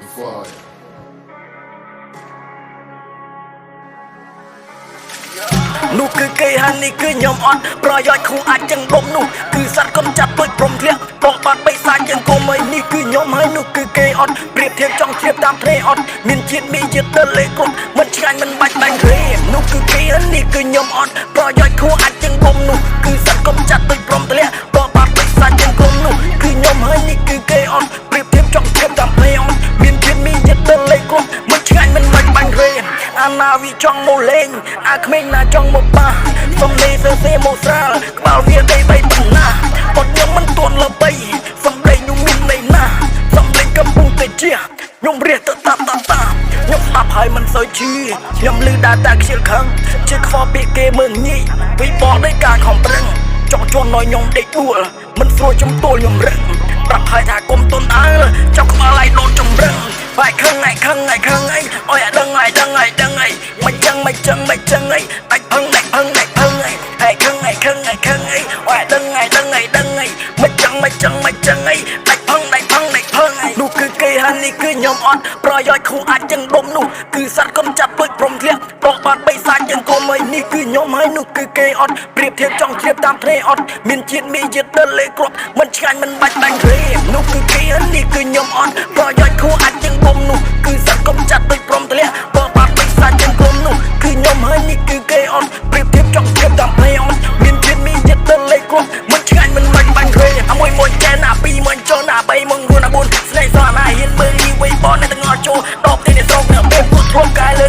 Fire. នោះគឺគេហានេះគឺខ្ញុំអត់ប្រយោជន៍ខ្លួនអាចចឹងដុំនោះគឺសត្វកុំចាប់ដូចព្រមធ្លាក់ប្របាត់បិសាចយ៉ាងគុំហើយនេះគឺខ្ញុំហើយនោះគឺគេអត់ប្រៀបធៀបចង់ជ្រាបតាមព្រៃអត់មានជាតិមីជាតិទៅលេគ្រប់មិនឆ្ងាញ់មិនបាច់បាញ់រេនោះគឺគេហើយនេះគឺខ្ញុំអត់ប្រយោជន៍ខ្លួនអាចចឹងដុំនោះគឺសត្វកុំចាប់ដូចព្រមធ្លាក់ប្របាត់បិសាចយ៉ាងគុំនោះគឺខ្ញុំហើយនេះគឺគេអត់ប្រៀបធៀបចង់ជ្រាបតាមព្រៃអត់មានជាតិមីជាតិទៅលេគ្រប់មិនឆ្ងាញ់មិនបាច់បាញ់រេអាណាវិចង់មកលេងអាក្មេងណាចង់មកប៉ះសំលេសើសេមកស្រាលក្បាលវាដីបីបណ្ណាអត់ខ្ញុំមិនទាន់ល្បីសំលេងខ្ញុំមានន័យណាសំលេងកំពុងតែជាខ្ញុំរះទៅតាខ្ញុំស្ដាប់ហើយមិនសូវជឿខ្ញុំឮតែខ្ជិលខឹងជឿខ្វល់ពីគេមើងងាយវិបល់ដោយការខំប្រឹងចង់ជន់ឲ្យខ្ញុំដេកដួលមិនស្រួលចំទួលខ្ញុំរឹងប្រាប់ហើយថាគុំទុនអើចង់ក្បាលឲ្យដូនចម្រឹងបាយខឹងអីអើយឲ្យដឹងអីមិនចឹងអីអាចផឹងអីហើយខឹងអីឲ្យដឹងអីមិនចឹងអីអាចផឹងអីនោះគឺគេហើយនេះគឺខ្ញុំអត់ប្រយោជន៍ខ្លួនអាចចឹងដុំនោះគឺសត្វកុំចាប់ដូចព្រមធ្លាក់ប្របាត់បិសាចយ៉ាងគុំហើយនេះគឺខ្ញុំហើយនោះគឺគេអត់ប្រៀបធៀបចង់ជ្រាបតាមព្រៃអត់មានជាតិមីជាតិទៅលេគ្រប់មិនឆ្ងាញ់មិនបាច់បាញ់រេនោះគឺគេហើយនេះគឺខ្ញុំអត់ប្រយោជន៍ខ្លួនអាចចឹងដុំនោះគឺសត្វកុំចាប់ដូចព្រមធ្លាក់ប្របាត់បិសាចយ៉ាងគុំនោះគឺខ្ញុំហើយនេះគឺគេអត់ប្រៀបធៀបចង់ជ្រាបតាមព្រៃអត់មានជាតិមីជាតិទៅលេគ្រប់មិនឆ្ងាញ់មិនបាច់បាញ់រេអាមួយចែនអាពីរមិនចុះអា3មក4អា4ស្នេហ៍សោះអាណាហ៊ានមើលលីវៃបនអ្នកទាំងអស់ចូលដបទីនេះស្រោកអ្នកពេលពុះធ្លុំកាយលើ